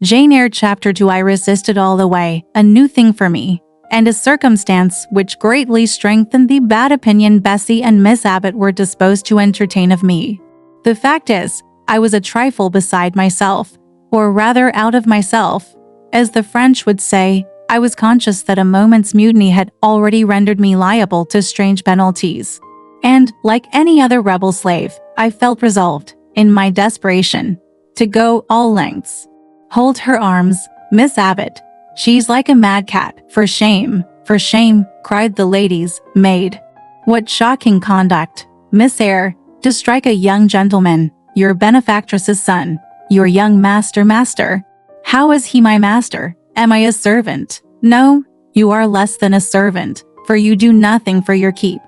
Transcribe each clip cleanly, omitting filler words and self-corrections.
Jane Eyre Chapter 2. I resisted all the way, a new thing for me, and a circumstance which greatly strengthened the bad opinion Bessie and Miss Abbott were disposed to entertain of me. The fact is, I was a trifle beside myself, or rather out of myself. As the French would say, I was conscious that a moment's mutiny had already rendered me liable to strange penalties. And, like any other rebel slave, I felt resolved, in my desperation, to go all lengths. Hold her arms, Miss Abbott. She's like a mad cat. For shame, cried the lady's maid. What shocking conduct, Miss Eyre, to strike a young gentleman, your benefactress's son, your young master. How is he my master? Am I a servant? No, you are less than a servant, for you do nothing for your keep.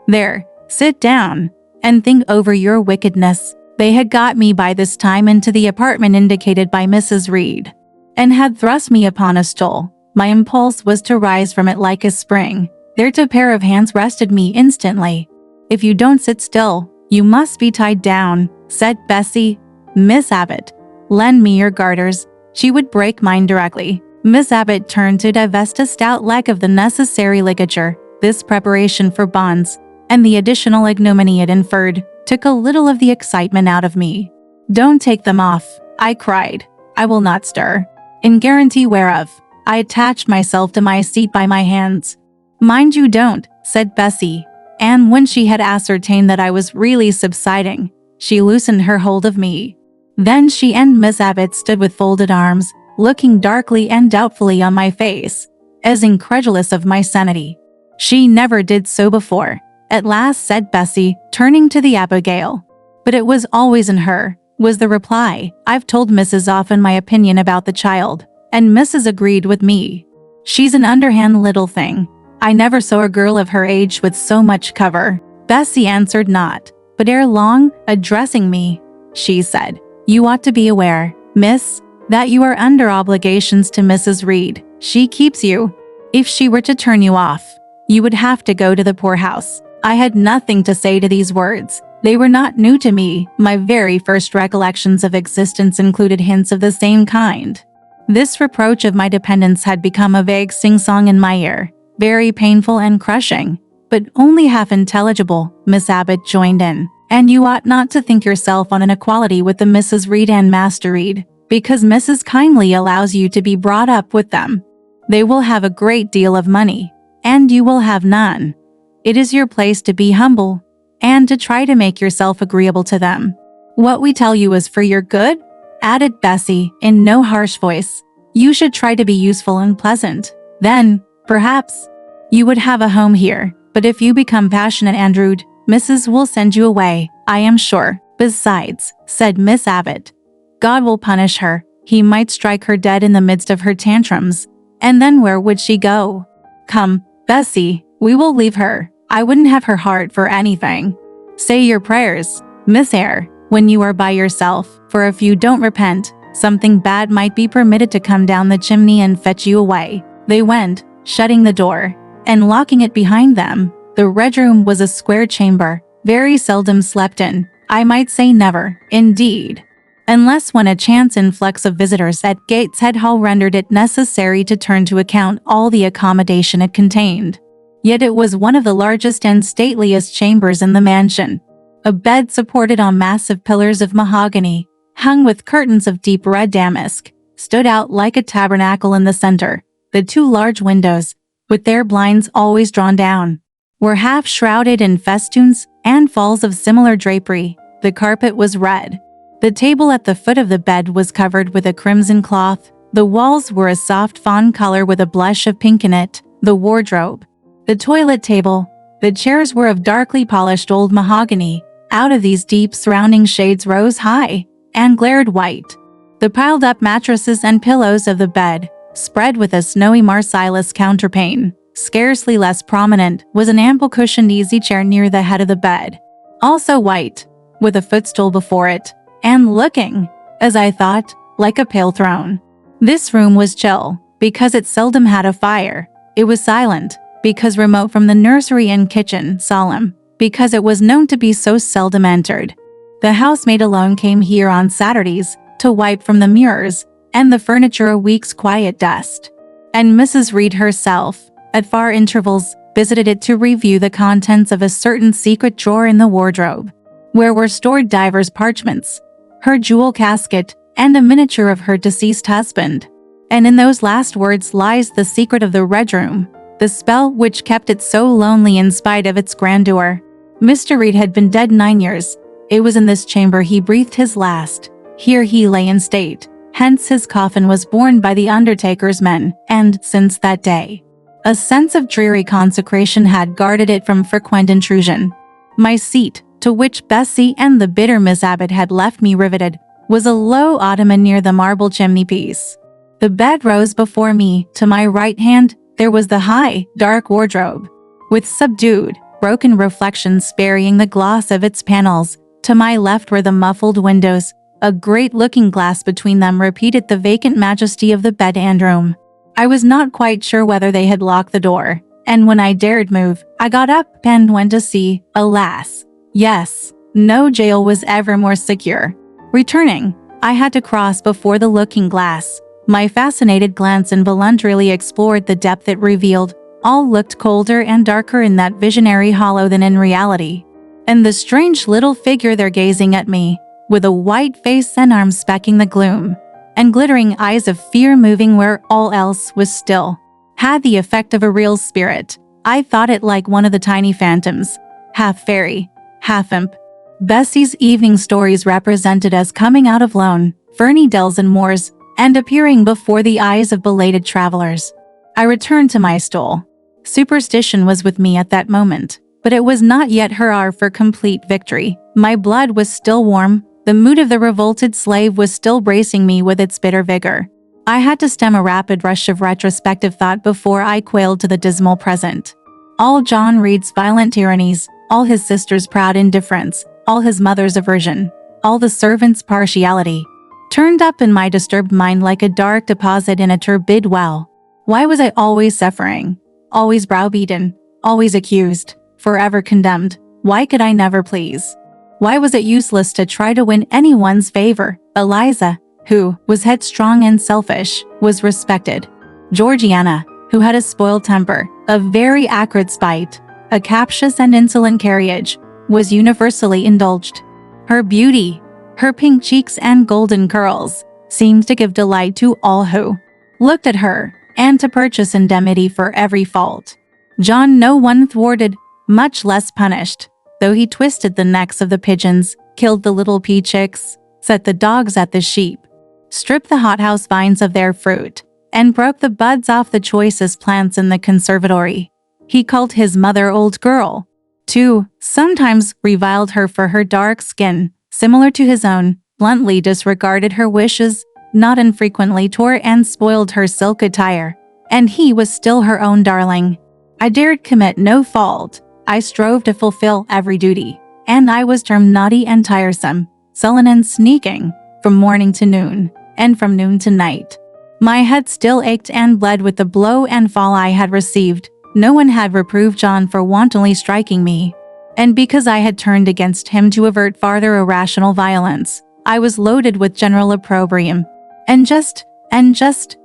There, sit down, and think over your wickedness. They had got me by this time into the apartment indicated by Mrs. Reed, and had thrust me upon a stool. My impulse was to rise from it like a spring. Their two pair of hands rested me instantly. If you don't sit still, you must be tied down, said Bessie. Miss Abbott, lend me your garters. She would break mine directly. Miss Abbott turned to divest a stout leg of the necessary ligature. This preparation for bonds, and the additional ignominy it inferred, took a little of the excitement out of me. Don't take them off, I cried. I will not stir. In guarantee whereof, I attached myself to my seat by my hands. Mind you don't, said Bessie, and when she had ascertained that I was really subsiding, she loosened her hold of me. Then she and Miss Abbott stood with folded arms, looking darkly and doubtfully on my face, as incredulous of my sanity. She never did so before, at last said Bessie, turning to the Abigail. But it was always in her, was the reply. I've told Mrs. often my opinion about the child, and Mrs. agreed with me. She's an underhand little thing. I never saw a girl of her age with so much cover. Bessie answered not, but ere long, addressing me, she said, you ought to be aware, miss, that you are under obligations to Mrs. Reed. She keeps you. If she were to turn you off, you would have to go to the poorhouse. I had nothing to say to these words. They were not new to me. My very first recollections of existence included hints of the same kind. This reproach of my dependence had become a vague sing-song in my ear, very painful and crushing, but only half intelligible. Miss Abbott joined in. And you ought not to think yourself on an equality with the Mrs. Reed and Master Reed, because Mrs. kindly allows you to be brought up with them. They will have a great deal of money, and you will have none. It is your place to be humble, and to try to make yourself agreeable to them. What we tell you is for your good, added Bessie, in no harsh voice. You should try to be useful and pleasant. Then, perhaps, you would have a home here. But if you become passionate and rude, Mrs. will send you away, I am sure. Besides, said Miss Abbott, God will punish her. He might strike her dead in the midst of her tantrums. And then where would she go? Come, Bessie, we will leave her. I wouldn't have her heart for anything. Say your prayers, Miss Eyre, when you are by yourself, for if you don't repent, something bad might be permitted to come down the chimney and fetch you away. They went, shutting the door, and locking it behind them. The Red Room was a square chamber, very seldom slept in, I might say never, indeed, unless when a chance influx of visitors at Gateshead Hall rendered it necessary to turn to account all the accommodation it contained. Yet it was one of the largest and stateliest chambers in the mansion. A bed supported on massive pillars of mahogany, hung with curtains of deep red damask, stood out like a tabernacle in the center. The two large windows, with their blinds always drawn down, were half shrouded in festoons and falls of similar drapery. The carpet was red. The table at the foot of the bed was covered with a crimson cloth. The walls were a soft fawn color with a blush of pink in it. The wardrobe, the toilet table, the chairs were of darkly polished old mahogany. Out of these deep surrounding shades rose high and glared white the piled-up mattresses and pillows of the bed, spread with a snowy Marcellus counterpane. Scarcely less prominent was an ample cushioned easy chair near the head of the bed, also white, with a footstool before it, and looking, as I thought, like a pale throne. This room was chill, because it seldom had a fire. It was silent, because remote from the nursery and kitchen. Solemn, because it was known to be so seldom entered. The housemaid alone came here on Saturdays, to wipe from the mirrors, and the furniture a week's quiet dust. And Mrs. Reed herself, at far intervals, visited it to review the contents of a certain secret drawer in the wardrobe, where were stored divers parchments, her jewel casket, and a miniature of her deceased husband. And in those last words lies the secret of the Red Room, the spell which kept it so lonely in spite of its grandeur. Mr. Reed had been dead 9 years. It was in this chamber he breathed his last. Here he lay in state. Hence his coffin was borne by the undertaker's men, and, since that day, a sense of dreary consecration had guarded it from frequent intrusion. My seat, to which Bessie and the bitter Miss Abbott had left me riveted, was a low ottoman near the marble chimney-piece. The bed rose before me. To my right hand, there was the high, dark wardrobe, with subdued, broken reflections burying the gloss of its panels. To my left were the muffled windows. A great looking-glass between them repeated the vacant majesty of the bed and room. I was not quite sure whether they had locked the door, and when I dared move, I got up and went to see. Alas, yes, no jail was ever more secure. Returning, I had to cross before the looking-glass. My fascinated glance involuntarily explored the depth it revealed. All looked colder and darker in that visionary hollow than in reality. And the strange little figure there gazing at me, with a white face and arms specking the gloom, and glittering eyes of fear moving where all else was still, had the effect of a real spirit. I thought it like one of the tiny phantoms, half fairy, half imp, Bessie's evening stories represented as coming out of lone, ferny dells and moors, and appearing before the eyes of belated travelers. I returned to my stool. Superstition was with me at that moment, but it was not yet her hour for complete victory. My blood was still warm. The mood of the revolted slave was still bracing me with its bitter vigor. I had to stem a rapid rush of retrospective thought before I quailed to the dismal present. All John Reed's violent tyrannies, all his sister's proud indifference, all his mother's aversion, all the servants' partiality, turned up in my disturbed mind like a dark deposit in a turbid well. Why was I always suffering, always browbeaten, always accused, forever condemned? Why could I never please? Why was it useless to try to win anyone's favor? Eliza, who was headstrong and selfish, was respected. Georgiana, who had a spoiled temper, a very acrid spite, a captious and insolent carriage, was universally indulged. Her beauty, her pink cheeks and golden curls, seemed to give delight to all who looked at her, and to purchase indemnity for every fault. John no one thwarted, much less punished, though he twisted the necks of the pigeons, killed the little pea chicks, set the dogs at the sheep, stripped the hothouse vines of their fruit, and broke the buds off the choicest plants in the conservatory. He called his mother old girl, too, sometimes reviled her for her dark skin, similar to his own, bluntly disregarded her wishes, not infrequently tore and spoiled her silk attire, and he was still her own darling. I dared commit no fault. I strove to fulfill every duty, and I was termed naughty and tiresome, sullen and sneaking, from morning to noon, and from noon to night. My head still ached and bled with the blow and fall I had received. No one had reproved John for wantonly striking me, and because I had turned against him to avert farther irrational violence, I was loaded with general opprobrium. And just,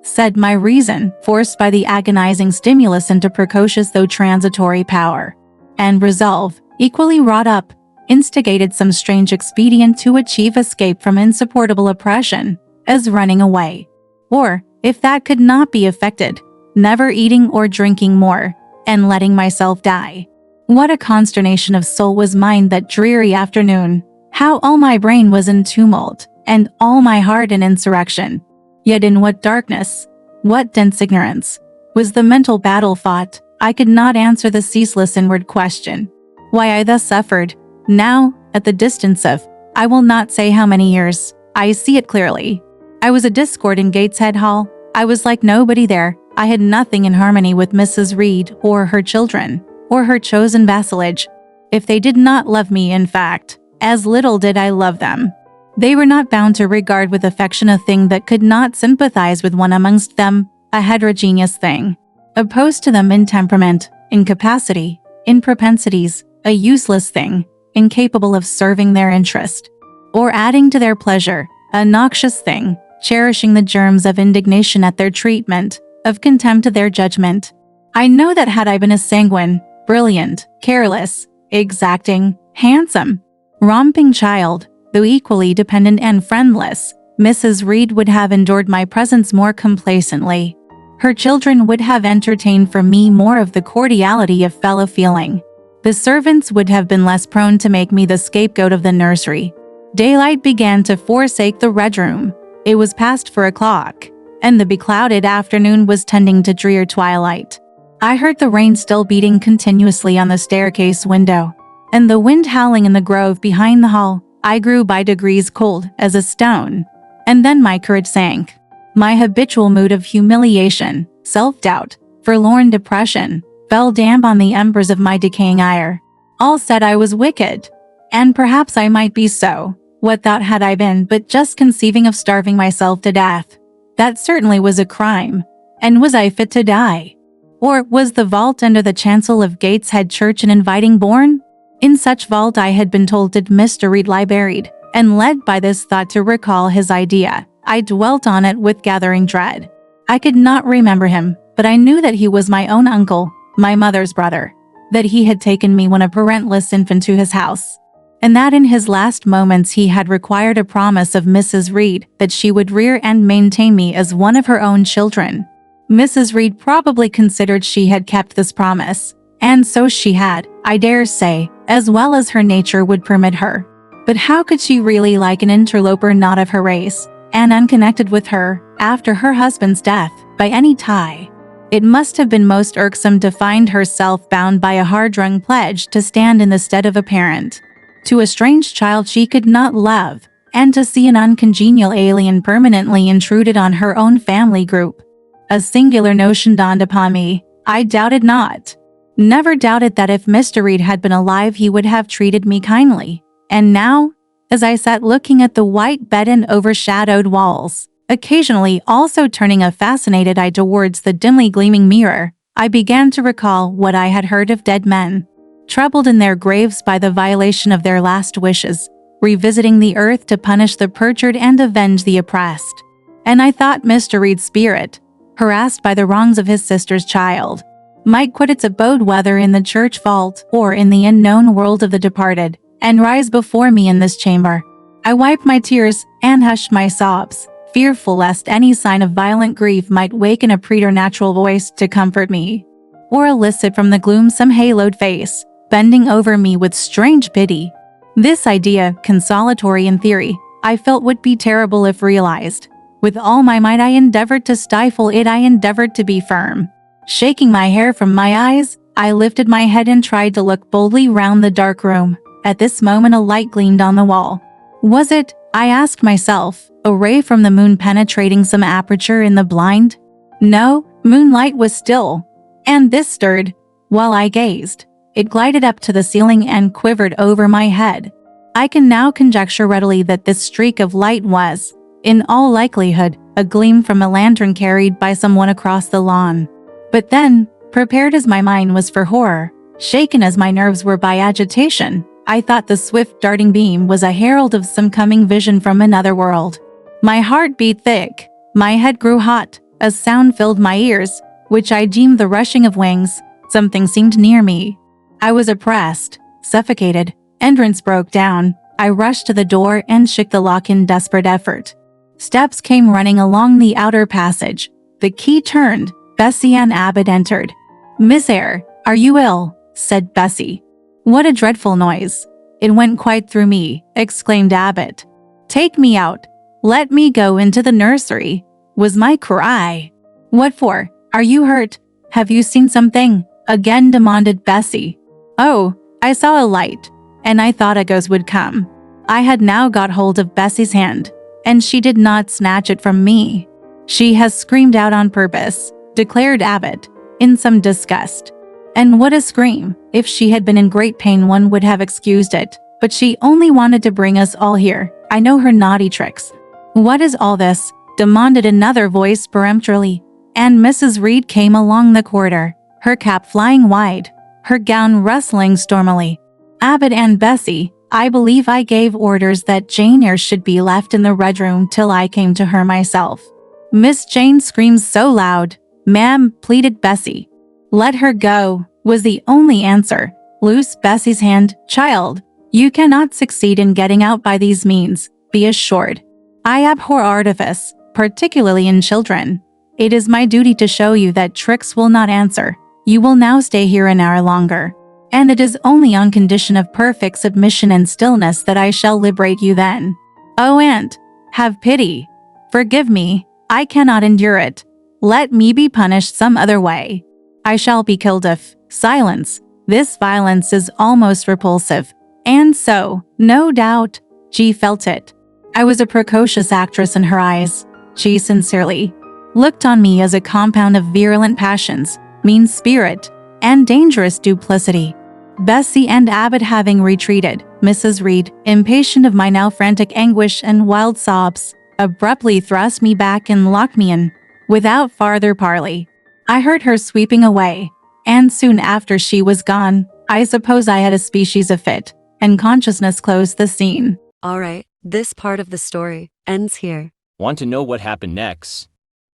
said my reason, forced by the agonizing stimulus into precocious though transitory power, and resolve, equally wrought up, instigated some strange expedient to achieve escape from insupportable oppression, as running away. Or, if that could not be effected, never eating or drinking more, and letting myself die. What a consternation of soul was mine that dreary afternoon! How all my brain was in tumult, and all my heart in insurrection. Yet in what darkness, what dense ignorance, was the mental battle fought? I could not answer the ceaseless inward question. Why I thus suffered, now, at the distance of, I will not say how many years, I see it clearly. I was a discord in Gateshead Hall. I was like nobody there. I had nothing in harmony with Mrs. Reed or her children, or her chosen vassalage. If they did not love me, in fact, as little did I love them. They were not bound to regard with affection a thing that could not sympathize with one amongst them, a heterogeneous thing, opposed to them in temperament, in capacity, in propensities, a useless thing, incapable of serving their interest, or adding to their pleasure, a noxious thing, cherishing the germs of indignation at their treatment, of contempt of their judgment. I know that had I been a sanguine, brilliant, careless, exacting, handsome, romping child, though equally dependent and friendless, Mrs. Reed would have endured my presence more complacently. Her children would have entertained for me more of the cordiality of fellow feeling. The servants would have been less prone to make me the scapegoat of the nursery. Daylight began to forsake the red room. It was past 4 o'clock, and the beclouded afternoon was tending to drear twilight. I heard the rain still beating continuously on the staircase window, and the wind howling in the grove behind the hall. I grew by degrees cold as a stone, and then my courage sank. My habitual mood of humiliation, self-doubt, forlorn depression, fell damp on the embers of my decaying ire. All said I was wicked, and perhaps I might be so. What thought had I been but just conceiving of starving myself to death? That certainly was a crime. And was I fit to die? Or was the vault under the chancel of Gateshead Church an inviting bourne? In such vault I had been told did Mr. Reed lie buried, and led by this thought to recall his idea, I dwelt on it with gathering dread. I could not remember him, but I knew that he was my own uncle, my mother's brother, that he had taken me when a parentless infant to his house, and that in his last moments he had required a promise of Mrs. Reed that she would rear and maintain me as one of her own children. Mrs. Reed probably considered she had kept this promise, and so she had, I dare say, as well as her nature would permit her. But how could she really like an interloper not of her race, and unconnected with her, after her husband's death, by any tie? It must have been most irksome to find herself bound by a hard-wrung pledge to stand in the stead of a parent to a strange child she could not love, and to see an uncongenial alien permanently intruded on her own family group. A singular notion dawned upon me. I doubted not, never doubted that if Mr. Reed had been alive he would have treated me kindly. And now, as I sat looking at the white bed and overshadowed walls, occasionally also turning a fascinated eye towards the dimly gleaming mirror, I began to recall what I had heard of dead men, troubled in their graves by the violation of their last wishes, revisiting the earth to punish the perjured and avenge the oppressed. And I thought Mr. Reed's spirit, harassed by the wrongs of his sister's child, might quit its abode whether in the church vault or in the unknown world of the departed, and rise before me in this chamber. I wiped my tears and hushed my sobs, fearful lest any sign of violent grief might waken a preternatural voice to comfort me, or elicit from the gloom some haloed face, bending over me with strange pity. This idea, consolatory in theory, I felt would be terrible if realized. With all my might I endeavored to stifle it. I endeavored to be firm. Shaking my hair from my eyes, I lifted my head and tried to look boldly round the dark room. At this moment a light gleamed on the wall. Was it, I asked myself, a ray from the moon penetrating some aperture in the blind? No, moonlight was still, and this stirred, while I gazed. It glided up to the ceiling and quivered over my head. I can now conjecture readily that this streak of light was, in all likelihood, a gleam from a lantern carried by someone across the lawn. But then, prepared as my mind was for horror, shaken as my nerves were by agitation, I thought the swift darting beam was a herald of some coming vision from another world. My heart beat thick, my head grew hot, a sound filled my ears, which I deemed the rushing of wings. Something seemed near me. I was oppressed, suffocated. Entrance broke down. I rushed to the door and shook the lock in desperate effort. Steps came running along the outer passage. The key turned. Bessie Ann Abbott entered. "Miss Eyre, are you ill?" said Bessie. "What a dreadful noise. It went quite through me," exclaimed Abbott. "Take me out. Let me go into the nursery," was my cry. "What for? Are you hurt? Have you seen something?" again demanded Bessie. "Oh, I saw a light, and I thought a ghost would come." I had now got hold of Bessie's hand, and she did not snatch it from me. "She has screamed out on purpose," declared Abbott, in some disgust. "And what a scream! If she had been in great pain one would have excused it, but she only wanted to bring us all here. I know her naughty tricks." "What is all this?" demanded another voice peremptorily, and Mrs. Reed came along the corridor, her cap flying wide, her gown rustling stormily. "Abbott and Bessie, I believe I gave orders that Jane Eyre should be left in the red room till I came to her myself. Miss Jane screams so loud. Ma'am, pleaded Bessie. Let her go, was the only answer. Loose Bessie's hand. Child, you cannot succeed in getting out by these means, be assured. I abhor artifice, particularly in children. It is my duty to show you that tricks will not answer. You will now stay here an hour longer. And it is only on condition of perfect submission and stillness that I shall liberate you then. Oh, aunt, have pity. Forgive me, I cannot endure it. Let me be punished some other way. I shall be killed if— Silence. This violence is almost repulsive. And so, no doubt, she felt it. I was a precocious actress in her eyes. She sincerely looked on me as a compound of virulent passions, mean spirit, and dangerous duplicity. Bessie and Abbott having retreated, Mrs. Reed, impatient of my now frantic anguish and wild sobs, abruptly thrust me back and locked me in. Without farther parley, I heard her sweeping away, and soon after she was gone, I suppose I had a species of fit, and consciousness closed the scene. All right, this part of the story ends here. Want to know what happened next?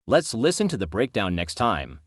Let's listen to the breakdown next time.